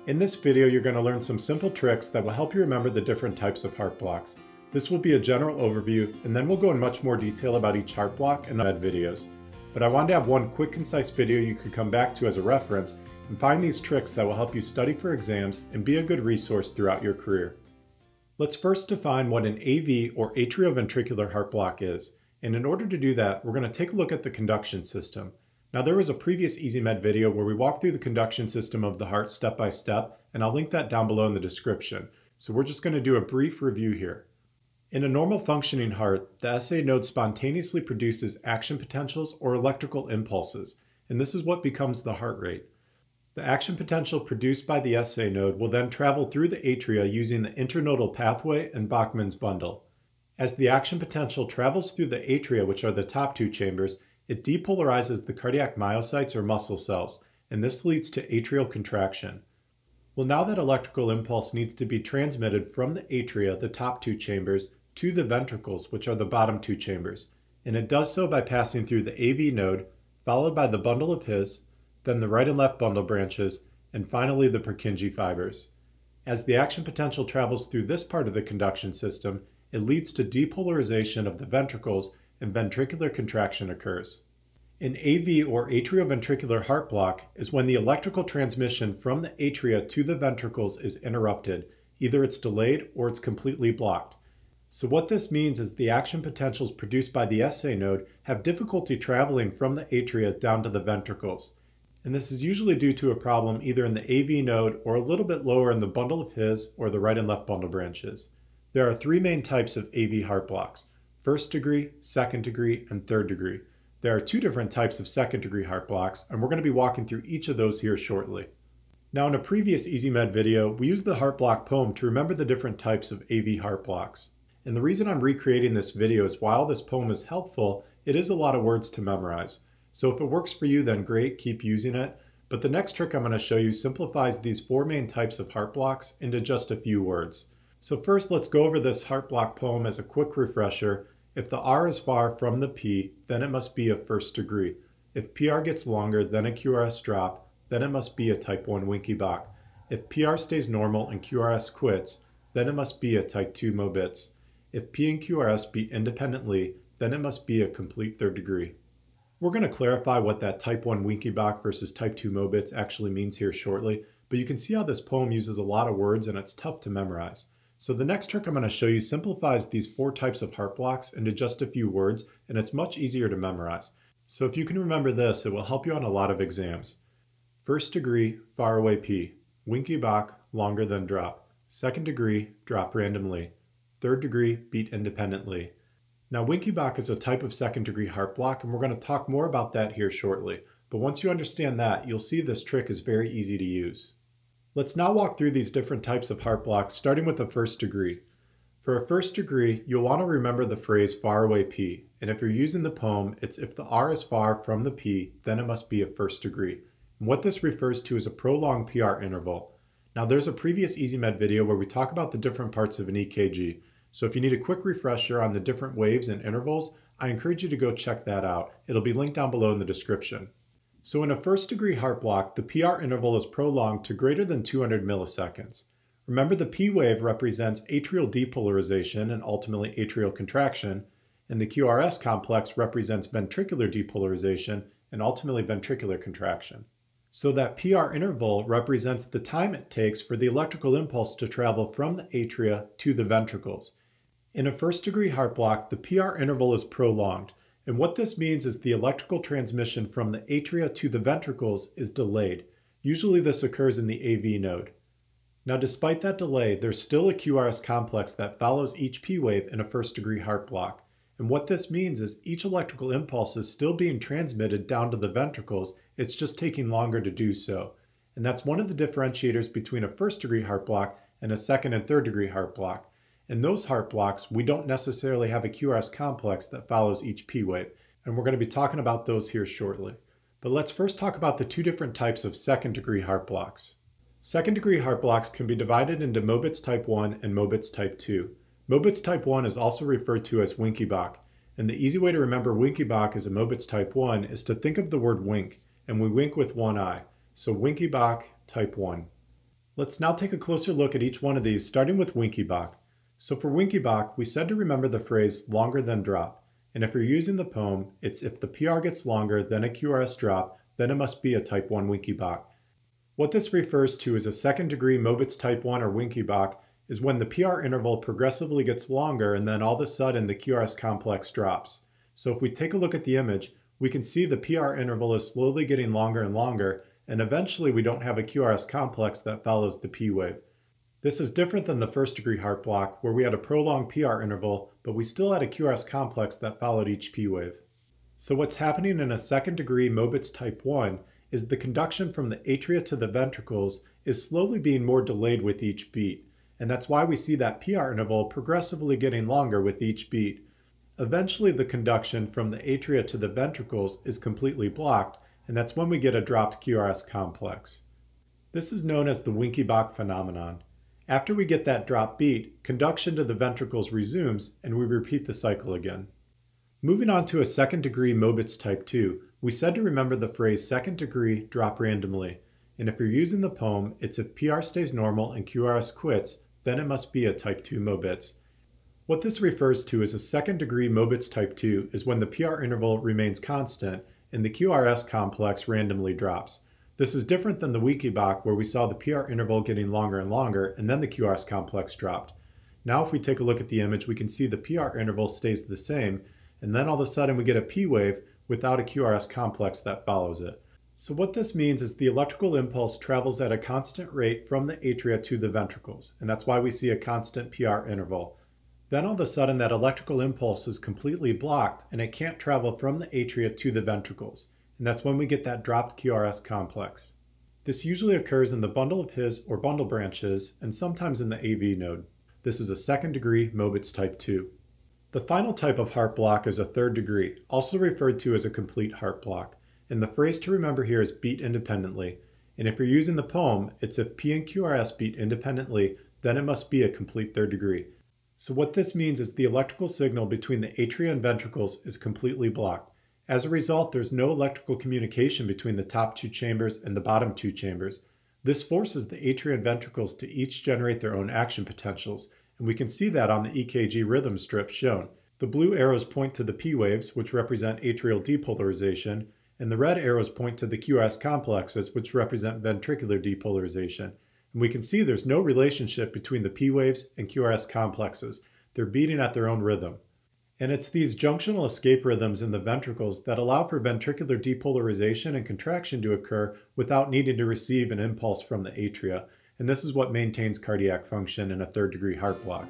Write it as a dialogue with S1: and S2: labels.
S1: In this video, you're going to learn some simple tricks that will help you remember the different types of heart blocks. This will be a general overview, and then we'll go in much more detail about each heart block in med videos. But I wanted to have one quick, concise video you could come back to as a reference and find these tricks that will help you study for exams and be a good resource throughout your career. Let's first define what an AV or atrioventricular heart block is. And in order to do that, we're going to take a look at the conduction system. Now, there was a previous EasyMed video where we walked through the conduction system of the heart step by step, and I'll link that down below in the description. So we're just going to do a brief review here. In a normal functioning heart, the SA node spontaneously produces action potentials or electrical impulses, and this is what becomes the heart rate. The action potential produced by the SA node will then travel through the atria using the internodal pathway and Bachmann's bundle. As the action potential travels through the atria, which are the top two chambers, it depolarizes the cardiac myocytes or muscle cells, and this leads to atrial contraction. Well, now that electrical impulse needs to be transmitted from the atria, the top two chambers, to the ventricles, which are the bottom two chambers, and it does so by passing through the AV node, followed by the bundle of His, then the right and left bundle branches, and finally the Purkinje fibers. As the action potential travels through this part of the conduction system, it leads to depolarization of the ventricles and ventricular contraction occurs. An AV or atrioventricular heart block is when the electrical transmission from the atria to the ventricles is interrupted. Either it's delayed or it's completely blocked. So what this means is the action potentials produced by the SA node have difficulty traveling from the atria down to the ventricles. And this is usually due to a problem either in the AV node or a little bit lower in the bundle of His or the right and left bundle branches. There are three main types of AV heart blocks: first degree, second degree, and third degree. There are two different types of second degree heart blocks, and we're going to be walking through each of those here shortly. Now, in a previous EasyMed video, we used the heart block poem to remember the different types of AV heart blocks. And the reason I'm recreating this video is while this poem is helpful, it is a lot of words to memorize. So if it works for you, then great, keep using it. But the next trick I'm going to show you simplifies these four main types of heart blocks into just a few words. So first, let's go over this heart block poem as a quick refresher. If the R is far from the P, then it must be a first degree. If PR gets longer than a QRS drop, then it must be a type 1 Wenckebach. If PR stays normal and QRS quits, then it must be a type 2 Mobitz. If P and QRS beat independently, then it must be a complete third degree. We're going to clarify what that type 1 Wenckebach versus type 2 Mobitz actually means here shortly, but you can see how this poem uses a lot of words and it's tough to memorize. So the next trick I'm going to show you simplifies these four types of heart blocks into just a few words, and it's much easier to memorize. So if you can remember this, it will help you on a lot of exams. First degree, far away P. Wenckebach, longer than drop. Second degree, drop randomly. Third degree, beat independently. Now, Wenckebach is a type of second degree heart block, and we're going to talk more about that here shortly. But once you understand that, you'll see this trick is very easy to use. Let's now walk through these different types of heart blocks, starting with the first degree. For a first degree, you'll want to remember the phrase far away P, and if you're using the poem, it's if the R is far from the P, then it must be a first degree. And what this refers to is a prolonged PR interval. Now, there's a previous EasyMed video where we talk about the different parts of an EKG, so if you need a quick refresher on the different waves and intervals, I encourage you to go check that out. It'll be linked down below in the description. So in a first degree heart block, the PR interval is prolonged to greater than 200 milliseconds. Remember, the P wave represents atrial depolarization and ultimately atrial contraction, and the QRS complex represents ventricular depolarization and ultimately ventricular contraction. So that PR interval represents the time it takes for the electrical impulse to travel from the atria to the ventricles. In a first degree heart block, the PR interval is prolonged. And what this means is the electrical transmission from the atria to the ventricles is delayed. Usually this occurs in the AV node. Now, despite that delay, there's still a QRS complex that follows each P wave in a first degree heart block. And what this means is each electrical impulse is still being transmitted down to the ventricles, it's just taking longer to do so. And that's one of the differentiators between a first degree heart block and a second and third degree heart block. In those heart blocks, we don't necessarily have a QRS complex that follows each P wave, and we're going to be talking about those here shortly. But let's first talk about the two different types of second degree heart blocks. Second degree heart blocks can be divided into Mobitz type 1 and Mobitz type 2. Mobitz type 1 is also referred to as Wenckebach, and the easy way to remember Wenckebach as a Mobitz type 1 is to think of the word wink, and we wink with one eye. So Wenckebach type 1. Let's now take a closer look at each one of these, starting with Wenckebach. So for Wenckebach, we said to remember the phrase longer than drop. And if you're using the poem, it's if the PR gets longer than a QRS drop, then it must be a type 1 Wenckebach. What this refers to as a second degree Mobitz type 1 or Wenckebach is when the PR interval progressively gets longer and then all of a sudden the QRS complex drops. So if we take a look at the image, we can see the PR interval is slowly getting longer and longer, and eventually we don't have a QRS complex that follows the P wave. This is different than the first degree heart block where we had a prolonged PR interval, but we still had a QRS complex that followed each P wave. So what's happening in a second degree Mobitz type 1 is the conduction from the atria to the ventricles is slowly being more delayed with each beat. And that's why we see that PR interval progressively getting longer with each beat. Eventually the conduction from the atria to the ventricles is completely blocked, and that's when we get a dropped QRS complex. This is known as the Wenckebach phenomenon. After we get that drop beat, conduction to the ventricles resumes and we repeat the cycle again. Moving on to a second degree Mobitz type 2, we said to remember the phrase second degree drop randomly. And if you're using the poem, it's if PR stays normal and QRS quits, then it must be a type 2 Mobitz. What this refers to as a second degree Mobitz type 2 is when the PR interval remains constant and the QRS complex randomly drops. This is different than the Wenckebach where we saw the PR interval getting longer and longer and then the QRS complex dropped. Now if we take a look at the image, we can see the PR interval stays the same, and then all of a sudden we get a P wave without a QRS complex that follows it. So what this means is the electrical impulse travels at a constant rate from the atria to the ventricles, and that's why we see a constant PR interval. Then all of a sudden that electrical impulse is completely blocked and it can't travel from the atria to the ventricles. And that's when we get that dropped QRS complex. This usually occurs in the bundle of His or bundle branches and sometimes in the AV node. This is a second degree Mobitz type 2. The final type of heart block is a third degree, also referred to as a complete heart block. And the phrase to remember here is beat independently. And if you're using the poem, it's if P and QRS beat independently, then it must be a complete third degree. So what this means is the electrical signal between the atria and ventricles is completely blocked. As a result, there's no electrical communication between the top two chambers and the bottom two chambers. This forces the atria and ventricles to each generate their own action potentials, and we can see that on the ECG rhythm strip shown. The blue arrows point to the P waves, which represent atrial depolarization, and the red arrows point to the QRS complexes, which represent ventricular depolarization. And we can see there's no relationship between the P waves and QRS complexes. They're beating at their own rhythm. And it's these junctional escape rhythms in the ventricles that allow for ventricular depolarization and contraction to occur without needing to receive an impulse from the atria. And this is what maintains cardiac function in a third degree heart block.